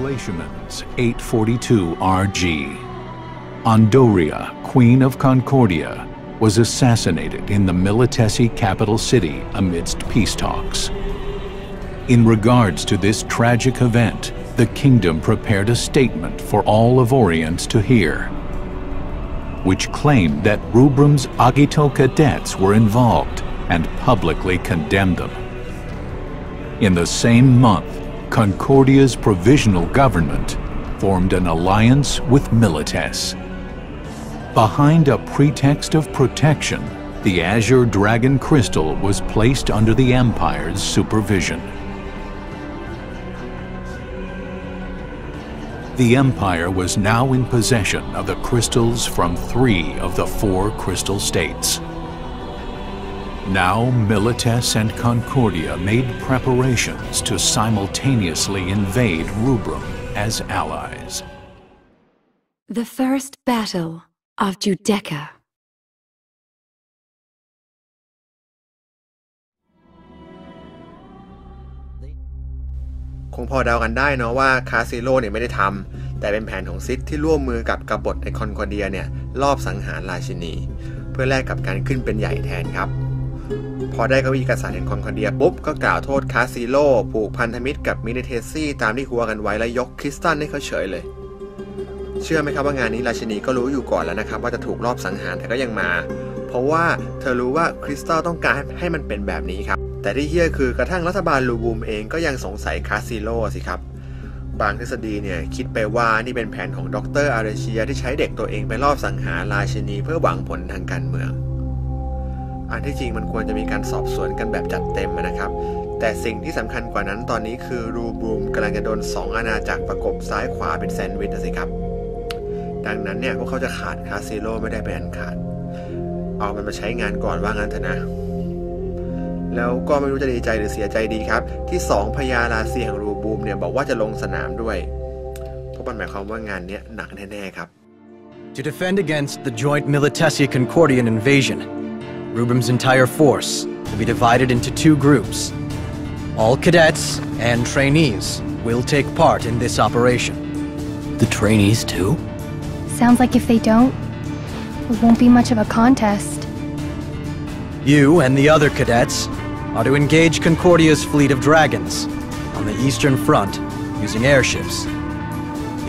Glaciamens 842 RG. Andoria, Queen of Concordia, was assassinated in the Militesi capital city amidst peace talks. In regards to this tragic event, the kingdom prepared a statement for all of Orient to hear, which claimed that Rubrum's Agito cadets were involved and publicly condemned them. In the same month, Concordia's provisional government formed an alliance with Milites. Behind a pretext of protection, the Azure Dragon Crystal was placed under the Empire's supervision. The Empire was now in possession of the crystals from 3 of the 4 crystal states. Now Milites and Concordia made preparations to simultaneously invade Rubrum as allies. The First Battle of Judeca. คงพอเดากันได้เนาะว่าคาซิโร่เนี่ยไม่ได้ทำแต่เป็นแผนของซิธที่ร่วมมือกับกบฏในคอนคอร์เดียเนี่ยลอบสังหารราชินีเพื่อแลกกับการขึ้นเป็นใหญ่แทนครับพอได้เก้าอี้กษัตริย์แห่งคอนคอร์เดียปุ๊บก็กล่าวโทษคาซิโร่ผูกพันธมิตรกับมิลิเทซี่ตามที่หัวกันไว้และยกคริสตัลให้เขาเฉยเลยเชื่อไหมครับว่างานนี้ราชินีก็รู้อยู่ก่อนแล้วนะครับว่าจะถูกลอบสังหารแต่ก็ยังมาเพราะว่าเธอรู้ว่าคริสตัลต้องการให้มันเป็นแบบนี้ครับแต่ที่เหี้ยคือกระทั่งรัฐบาลลูบูมเองก็ยังสงสัยคาซิโร่สิครับบางทฤษฎีเนี่ยคิดไปว่านี่เป็นแผนของดร.อาร์เชียที่ใช้เด็กตัวเองไปลอบสังหารราชินีเพื่อหวังผลทางการเมืองอันที่จริงมันควรจะมีการสอบสวนกันแบบจัดเต็มนะครับแต่สิ่งที่สำคัญกว่านั้นตอนนี้คือลูบูมกำลังจะโดน2อาณาจักรประกบซ้ายขวาเป็นแซนด์วิชสิครับดังนั้นเนี่ยพวกเขาจะขาดคาซิโร่ไม่ได้เป็นอันขาดเอามันมาใช้งานก่อนว่างั้นเถอะนะแล้วก็ไม่รู้จะดีใจหรือเสียใจดีครับที่2พญาราศีแห่งรูบูมเนี่ยบอกว่าจะลงสนามด้วยเพราะมันหมายความว่างานนี้หนักแน่ๆครับ To defend against the joint Militesi-Concordian invasion, Rubrum's entire force will be divided into 2 groups. All cadets and trainees will take part in this operation. The trainees too? Sounds like if they don't, it won't be much of a contest. You and the other cadets are to engage Concordia's fleet of dragons on the eastern front using airships.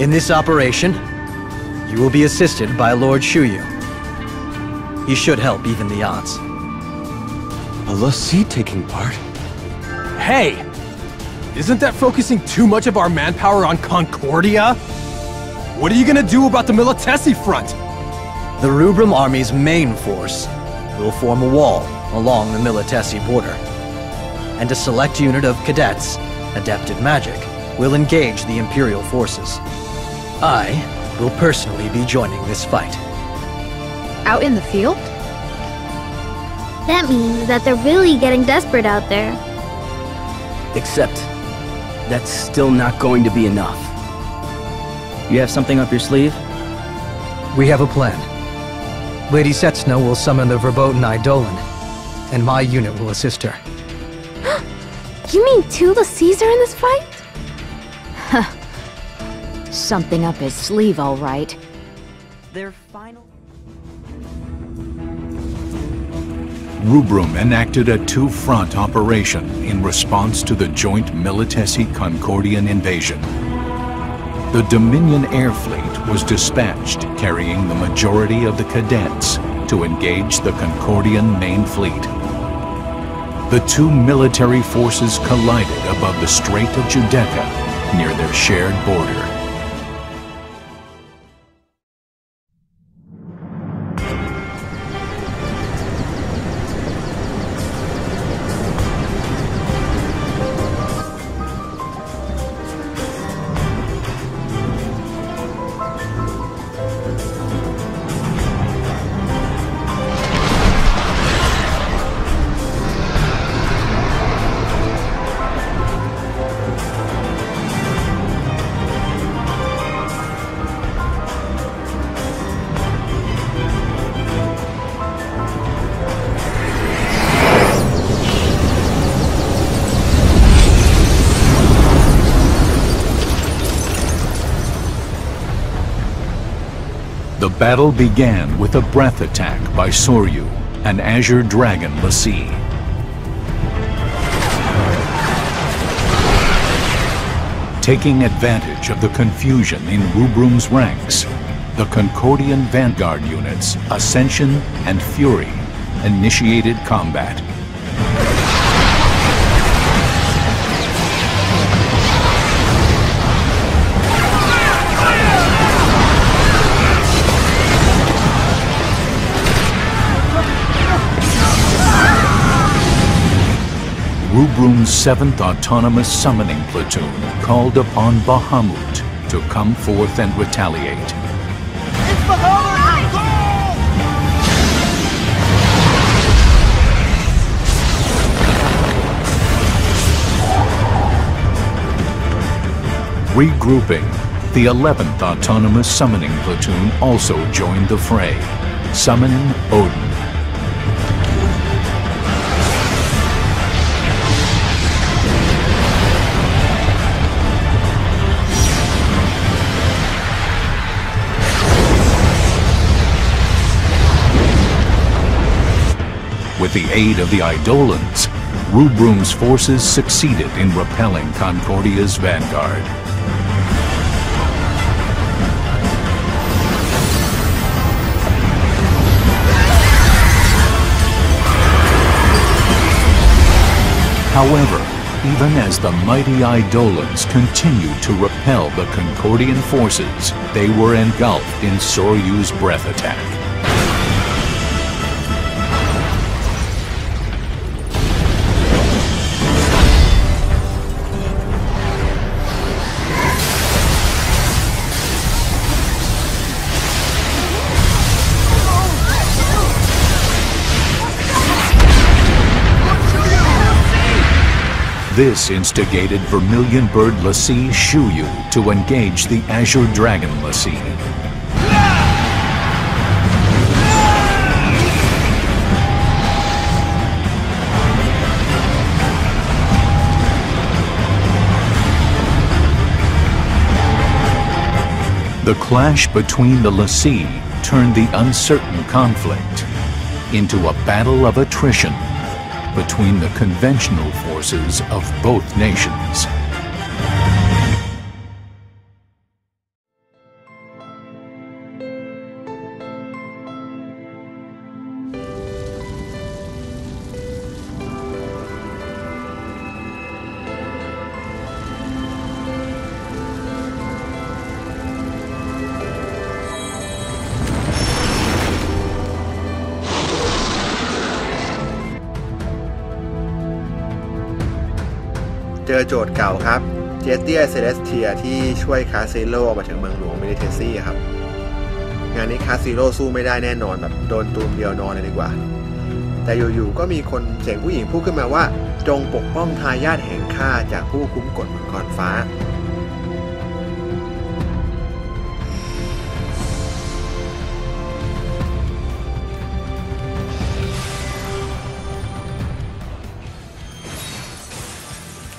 In this operation, you will be assisted by Lord Shuyu. He should help even the odds. A Lassie taking part? Hey! Isn't that focusing too much of our manpower on Concordia? What are you gonna do about the Militesi front? The Rubrum army's main force will form a wall along the Militesi border, and a select unit of cadets, adept at magic, will engage the Imperial forces. I will personally be joining this fight. Out in the field? That means that they're really getting desperate out there. Except, that's still not going to be enough. You have something up your sleeve? We have a plan. Lady Setsna will summon the verboten Eidolon, and my unit will assist her. You mean Tula Caesar in this fight? Something up his sleeve, all right. Their final... Rubrum enacted a 2-front operation in response to the joint Militesi-Concordian invasion. The Dominion Air Fleet was dispatched carrying the majority of the cadets to engage the Concordian main fleet. The 2 military forces collided above the Strait of Judeca near their shared border. The battle began with a breath attack by Soryu, an Azure Dragon Lassie. Taking advantage of the confusion in Rubrum's ranks, the Concordian Vanguard units, Ascension and Fury, initiated combat. Rubrum's 7th Autonomous Summoning Platoon called upon Bahamut to come forth and retaliate. Regrouping, the 11th Autonomous Summoning Platoon also joined the fray, summoning Odin. With the aid of the Eidolons, Rubrum's forces succeeded in repelling Concordia's vanguard. However, even as the mighty Eidolons continued to repel the Concordian forces, they were engulfed in Soryu's breath attack. This instigated Vermilion Bird Lassie Shuyu to engage the Azure Dragon Lassie. The clash between the Lassie turned the uncertain conflict into a battle of attrition between the conventional forces of both nations.เจอโจทย์เก่าครับเจเตียเซเลสเทียที่ช่วยคาซิโร่มาถึงเมืองหลวงมิลิเทซี่ครับงานนี้คาซิโร่สู้ไม่ได้แน่นอนแบบโดนตูมเดียวนอนเลยดีกว่าแต่อยู่ๆก็มีคนเสียงผู้หญิงพูดขึ้นมาว่าจงปกป้องทายาทแห่งข้าจากผู้คุ้มกฎมังกรฟ้า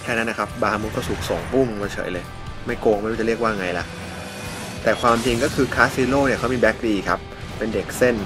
แค่นั้นนะครับบาฮามุก็ถูกส่งปุ้งมาเฉยเลยไม่โกงไม่รู้จะเรียกว่าไงล่ะแต่ความจริงก็คือคาซิโร่เนี่ยเขามีแบ็กดีครับเป็นเด็กเส้น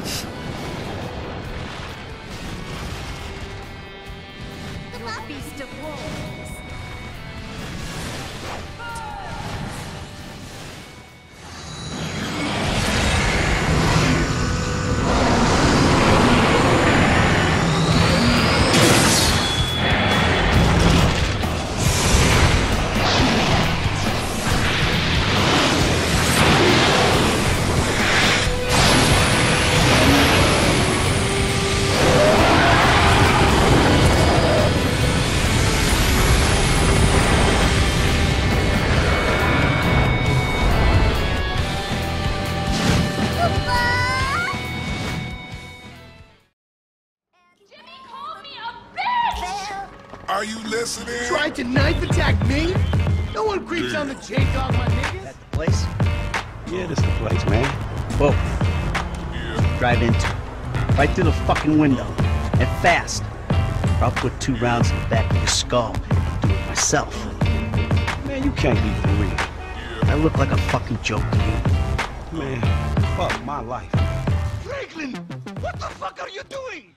Are you listening? Tried to knife attack me? No one creeps on the J-Dog, my nigga. That the place? Yeah, this the place, man. Whoa. Yeah. Drive into it. Right through the fucking window. And fast. Or I'll put 2 rounds in the back of your skull. Do it myself. Man, you can't be for real. I look like a fucking joke to you. Man, Fuck my life. Franklin, what the fuck are you doing?